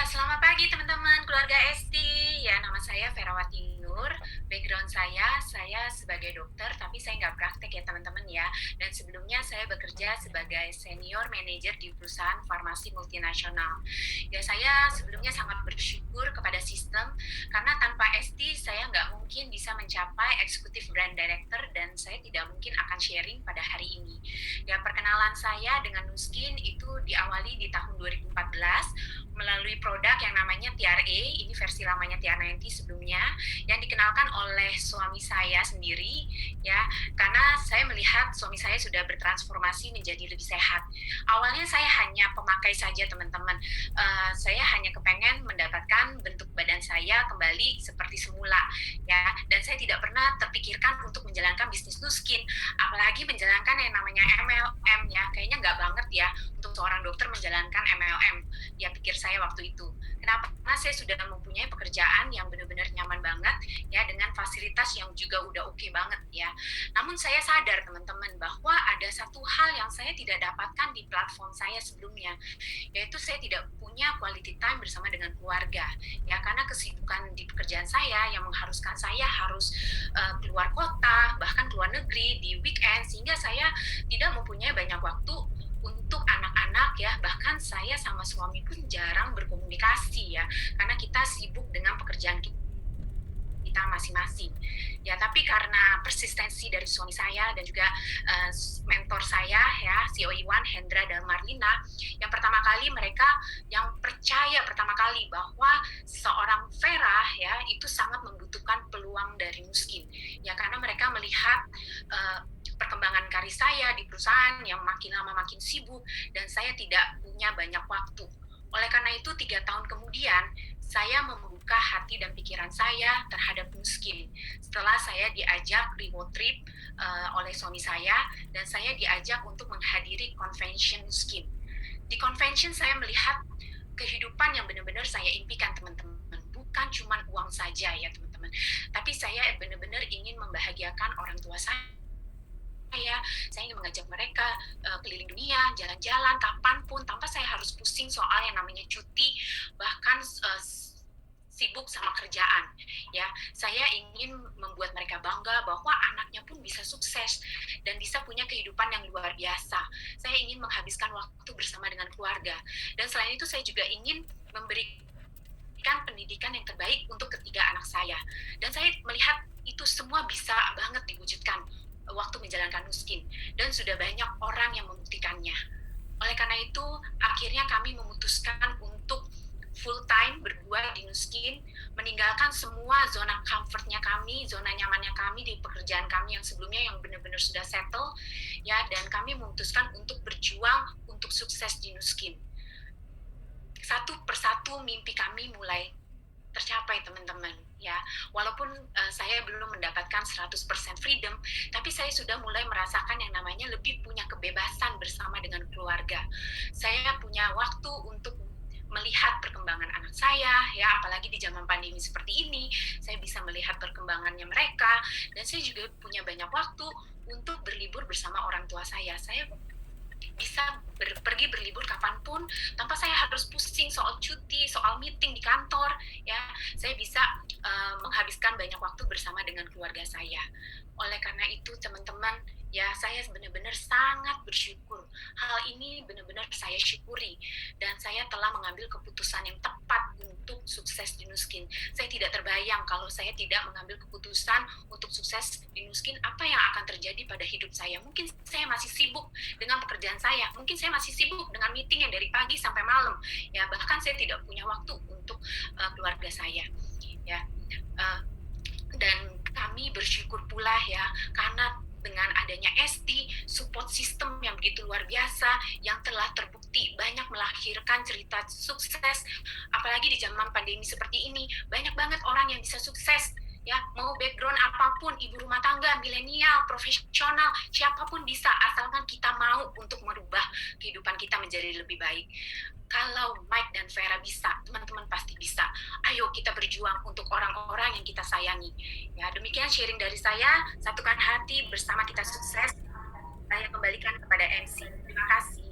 Selamat pagi teman-teman keluarga Esti. Ya, nama saya Ferawati Nur. Background saya sebagai dokter, tapi saya nggak praktek ya teman-teman ya. Dan sebelumnya saya bekerja sebagai senior manager di perusahaan farmasi multinasional. Ya, saya sebelumnya sangat bersyukur kepada sistem, karena tanpa Esti saya nggak mungkin bisa mencapai eksekutif brand director dan saya tidak mungkin akan sharing pada hari ini. Ya, perkenalan saya dengan Nuskin itu diawali di tahun 2014 melalui produk yang namanya TRA, ini versi lamanya TR90 sebelumnya, yang dikenalkan oleh suami saya sendiri, ya, karena saya melihat suami saya sudah bertransformasi menjadi lebih sehat. Awalnya saya hanya pemakai saja teman-teman, saya hanya kepengen mendapatkan bentuk badan saya kembali seperti semula, ya, dan saya tidak pernah terpikirkan untuk menjalankan bisnis Nuskin, apalagi menjalankan yang namanya MLM ya, kayaknya nggak banget ya untuk seorang dokter menjalankan MLM, ya pikir saya waktu itu. Kenapa? Karena saya sudah mempunyai pekerjaan yang benar-benar nyaman banget ya dengan fasilitas yang juga udah oke banget ya. Namun saya sadar teman-teman bahwa ada satu hal yang saya tidak dapatkan di platform saya sebelumnya, yaitu saya tidak punya quality time bersama dengan keluarga. Ya, karena kesibukan di pekerjaan saya yang mengharuskan saya harus keluar kota, bahkan keluar negeri di weekend, sehingga saya tidak mempunyai banyak waktu untuk anak-anak ya, bahkan saya sama suami pun jarang berkomunikasi ya, karena kita sibuk dengan pekerjaan kita masing-masing. Ya, tapi karena persistensi dari suami saya dan juga mentor saya ya, CEO Iwan, Hendra dan Marlina, yang pertama kali mereka yang percaya pertama kali bahwa seorang Vera ya itu sangat membutuhkan peluang dari Nuskin. Ya, karena mereka melihat perkembangan karir saya di perusahaan yang makin lama makin sibuk dan saya tidak punya banyak waktu. Oleh karena itu 3 tahun kemudian saya membuka hati dan pikiran saya terhadap Nuskin. Setelah saya diajak remote trip oleh suami saya dan saya diajak untuk menghadiri convention Nuskin. Di convention saya melihat kehidupan yang benar-benar saya impikan teman-teman. Bukan cuma uang saja ya teman-teman. Tapi saya benar-benar ingin membahagiakan orang tua saya ingin mengajak mereka keliling dunia, jalan-jalan kapanpun tanpa saya harus pusing soal yang namanya cuti, bahkan sibuk sama kerjaan. Ya, saya ingin membuat mereka bangga bahwa anaknya pun bisa sukses dan bisa punya kehidupan yang luar biasa. Saya ingin menghabiskan waktu bersama dengan keluarga. Dan selain itu saya juga ingin memberikan pendidikan yang terbaik untuk ketiga anak saya. Dan saya melihat itu semua bisa banget diwujudkan waktu menjalankan Nuskin dan sudah banyak orang yang membuktikannya. Oleh karena itu, akhirnya kami memutuskan untuk full time berdua di Nuskin, meninggalkan semua zona comfortnya kami, zona nyamannya kami di pekerjaan kami yang sebelumnya yang benar-benar sudah settle, ya, dan kami memutuskan untuk berjuang untuk sukses di Nuskin. Satu persatu mimpi kami mulai tercapai teman-teman ya, walaupun saya belum mendapatkan 100% freedom, tapi saya sudah mulai merasakan yang namanya lebih punya kebebasan bersama dengan keluarga. Saya punya waktu untuk melihat perkembangan anak saya ya, apalagi di zaman pandemi seperti ini saya bisa melihat perkembangannya mereka, dan saya juga punya banyak waktu untuk berlibur bersama orang tua saya bisa pergi berlibur kapanpun tanpa saya harus pusing soal cuti, soal meeting di kantor ya. Saya bisa menghabiskan banyak waktu bersama dengan keluarga saya. Oleh karena itu teman-teman ya, saya benar-benar sangat bersyukur. Hal ini benar-benar saya syukuri dan saya telah mengambil keputusan yang tepat untuk sukses di Nuskin. Saya tidak terbayang kalau saya tidak mengambil keputusan untuk sukses di Nuskin, apa yang akan terjadi pada hidup saya. Mungkin saya masih sibuk dengan pekerjaan saya, mungkin saya masih sibuk dengan meeting yang dari pagi sampai malam ya, bahkan saya tidak punya waktu untuk keluarga saya ya. Dan kami bersyukur pula ya, karena dengan adanya ST, support system yang begitu luar biasa, yang telah terbukti banyak melahirkan cerita sukses, apalagi di zaman pandemi seperti ini, banyak banget orang yang bisa sukses, ya, mau background apapun, ibu rumah tangga, milenial, profesional, siapapun bisa, asalkan kita mau untuk merubah kehidupan kita menjadi lebih baik. Kalau Mike dan Vera bisa, teman-teman pasti bisa. Ayo kita berjuang untuk orang-orang yang kita sayangi. Ya, demikian sharing dari saya. Satukan hati bersama kita sukses. Saya kembalikan kepada MC. Terima kasih.